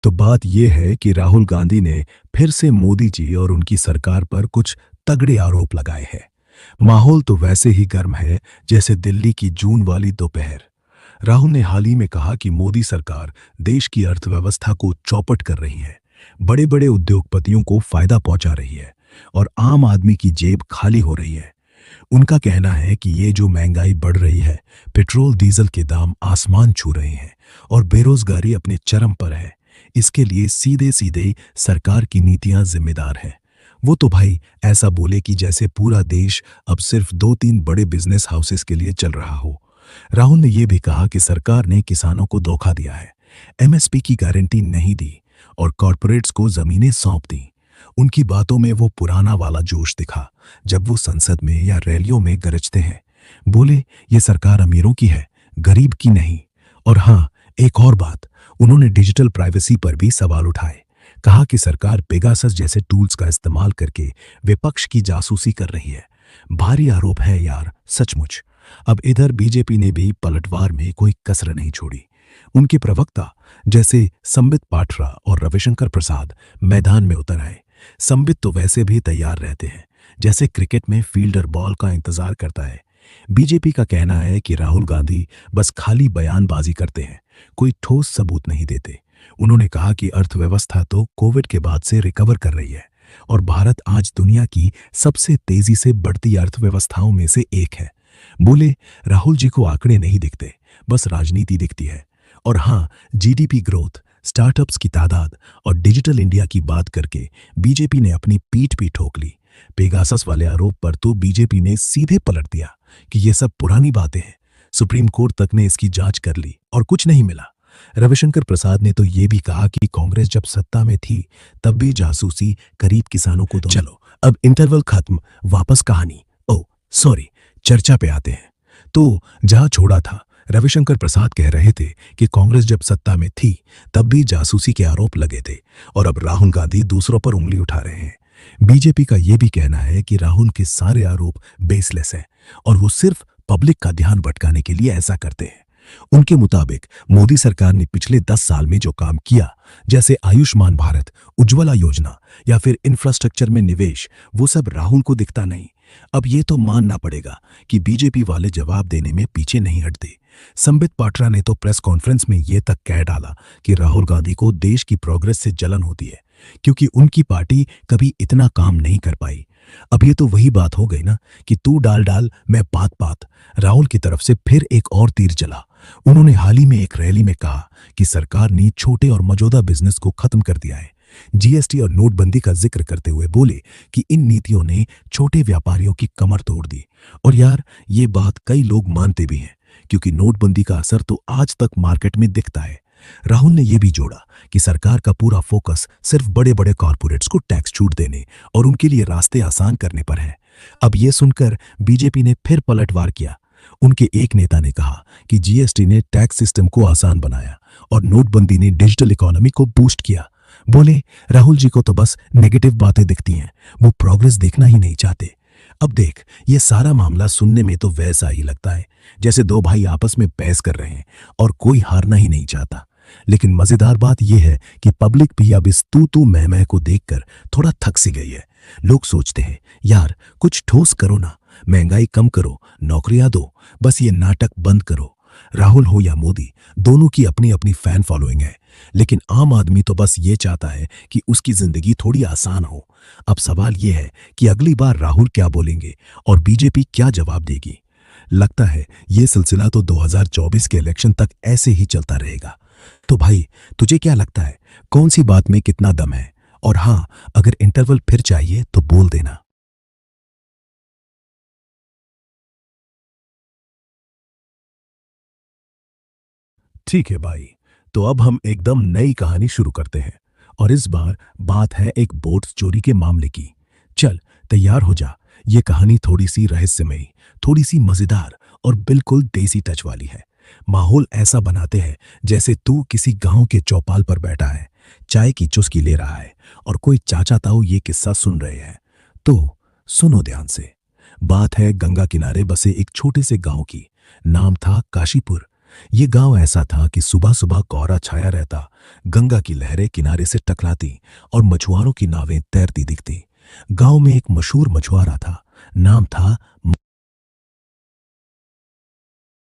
तो बात यह है कि राहुल गांधी ने फिर से मोदी जी और उनकी सरकार पर कुछ तगड़े आरोप लगाए हैं। माहौल तो वैसे ही गर्म है जैसे दिल्ली की जून वाली दोपहर। राहुल ने हाल ही में कहा कि मोदी सरकार देश की अर्थव्यवस्था को चौपट कर रही है, बड़े बड़े उद्योगपतियों को फायदा पहुंचा रही है और आम आदमी की जेब खाली हो रही है। उनका कहना है कि ये जो महंगाई बढ़ रही है, पेट्रोल डीजल के दाम आसमान छू रहे हैं और बेरोजगारी अपने चरम पर है, इसके लिए सीधे सीधे सरकार की नीतियां जिम्मेदार हैं। वो तो भाई ऐसा बोले कि जैसे पूरा देश अब सिर्फ दो तीन बड़े बिजनेस हाउसेस के लिए चल रहा हो। राहुल ने यह भी कहा कि सरकार ने किसानों को धोखा दिया है, एमएसपी की गारंटी नहीं दी और कॉरपोरेट्स को जमीनें सौंप दी। उनकी बातों में वो पुराना वाला जोश दिखा जब वो संसद में या रैलियों में गरजते हैं। बोले ये सरकार अमीरों की है, गरीब की नहीं। और हाँ, एक और बात, उन्होंने डिजिटल प्राइवेसी पर भी सवाल उठाए। कहा कि सरकार पेगासस जैसे टूल्स का इस्तेमाल करके विपक्ष की जासूसी कर रही है। भारी आरोप है यार, सचमुच। अब इधर बीजेपी ने भी पलटवार में कोई कसर नहीं छोड़ी। उनके प्रवक्ता जैसे संबित पात्रा और रविशंकर प्रसाद मैदान में उतर आए। संबित तो वैसे भी तैयार रहते हैं, जैसे क्रिकेट में फील्डर बॉल का इंतजार करता है। बीजेपी का कहना है कि राहुल गांधी बस खाली बयानबाजी करते हैं, कोई ठोस सबूत नहीं देते। उन्होंने कहा कि अर्थव्यवस्था तो कोविड के बाद से रिकवर कर रही है और भारत आज दुनिया की सबसे तेजी से बढ़ती अर्थव्यवस्थाओं में से एक है। बोले राहुल जी को आंकड़े नहीं दिखते, बस राजनीति दिखती है। और हाँ, जीडीपी ग्रोथ, स्टार्टअप्स की तादाद और डिजिटल इंडिया की बात करके बीजेपी ने अपनी पीठ भी ठोक ली। पेगासस वाले आरोप पर तो बीजेपी ने सीधे पलट दिया कि ये सब पुरानी बातें हैं। सुप्रीम कोर्ट तक ने इसकी जांच कर ली और कुछ नहीं मिला। रविशंकर प्रसाद ने तो ये भी कहा कि कांग्रेस जब सत्ता में थी तब भी जासूसी करीब किसानों को दो। चलो अब इंटरवल खत्म, वापस कहानी सॉरी चर्चा पे आते हैं। तो जहां छोड़ा था, रविशंकर प्रसाद कह रहे थे कि कांग्रेस जब सत्ता में थी तब भी जासूसी के आरोप लगे थे और अब राहुल गांधी दूसरों पर उंगली उठा रहे हैं। बीजेपी का यह भी कहना है कि राहुल के सारे आरोप बेसलेस हैं और वो सिर्फ पब्लिक का ध्यान भटकाने के लिए ऐसा करते हैं। उनके मुताबिक मोदी सरकार ने पिछले 10 साल में जो काम किया, जैसे आयुष्मान भारत, उज्ज्वला योजना या फिर इंफ्रास्ट्रक्चर में निवेश, वो सब राहुल को दिखता नहीं। अब ये तो मानना पड़ेगा कि बीजेपी वाले जवाब देने में पीछे नहीं हटते। संबित पात्रा ने तो प्रेस कॉन्फ्रेंस में ये तक कह डाला कि राहुल गांधी को देश की प्रोग्रेस से जलन होती है क्योंकि उनकी पार्टी कभी इतना काम नहीं कर पाई। अब ये तो वही बात हो गई ना कि तू डाल डाल मैं पात पात। राहुल की तरफ से फिर एक और तीर चला। उन्होंने हाल ही में एक रैली में कहा कि सरकार ने छोटे और मौजूदा बिजनेस को खत्म कर दिया है। जीएसटी और नोटबंदी का जिक्र करते हुए बोले कि इन नीतियों ने छोटे व्यापारियों की कमर तोड़ दी। और यार, ये बात कई लोग मानते भी हैं क्योंकि नोटबंदी का असर तो आज तक मार्केट में दिखता है। राहुल ने यह भी जोड़ा कि सरकार का पूरा फोकस सिर्फ बड़े बड़े कॉरपोरेट्स को टैक्स छूट देने और उनके लिए रास्ते आसान करने पर है। अब यह सुनकर बीजेपी ने फिर पलटवार किया। उनके एक नेता ने कहा कि जीएसटी ने टैक्स सिस्टम को आसान बनाया और नोटबंदी ने डिजिटल इकोनॉमी को बूस्ट किया। बोले राहुल जी को तो बस नेगेटिव बातें दिखती हैं, वो प्रोग्रेस देखना ही नहीं चाहते। अब देख, ये सारा मामला सुनने में तो वैसा ही लगता है जैसे दो भाई आपस में बहस कर रहे हैं और कोई हारना ही नहीं चाहता। लेकिन मजेदार बात यह है कि पब्लिक भी अब इस तू मैं को देखकर थोड़ा थक सी गई है। लोग सोचते हैं यार कुछ ठोस करो ना, महंगाई कम करो, नौकरियां दो, बस ये नाटक बंद करो। राहुल हो या मोदी, दोनों की अपनी अपनी फैन फॉलोइंग है, लेकिन आम आदमी तो बस ये चाहता है कि उसकी जिंदगी थोड़ी आसान हो। अब सवाल यह है कि अगली बार राहुल क्या बोलेंगे और बीजेपी क्या जवाब देगी। लगता है ये सिलसिला तो 2024 के इलेक्शन तक ऐसे ही चलता रहेगा। तो भाई, तुझे क्या लगता है, कौन सी बात में कितना दम है? और हाँ, अगर इंटरवल फिर चाहिए तो बोल देना। ठीक है भाई, तो अब हम एकदम नई कहानी शुरू करते हैं और इस बार बात है एक बोट चोरी के मामले की। चल तैयार हो जा। ये कहानी थोड़ी सी रहस्यमयी, थोड़ी सी मजेदार और बिल्कुल देसी टच वाली है। माहौल ऐसा बनाते हैं जैसे तू किसी गांव के चौपाल पर बैठा है, चाय की चुस्की ले रहा है और कोई चाचा ताऊ ये किस्सा सुन रहे हैं। तो सुनो ध्यान से। बात है गंगा किनारे बसे एक छोटे से गांव की। नाम था काशीपुर। ये गांव ऐसा था कि सुबह सुबह कोहरा छाया रहता, गंगा की लहरें किनारे से टकराती और मछुआरों की नावें तैरती दिखती। गांव में एक मशहूर मछुआरा था, नाम था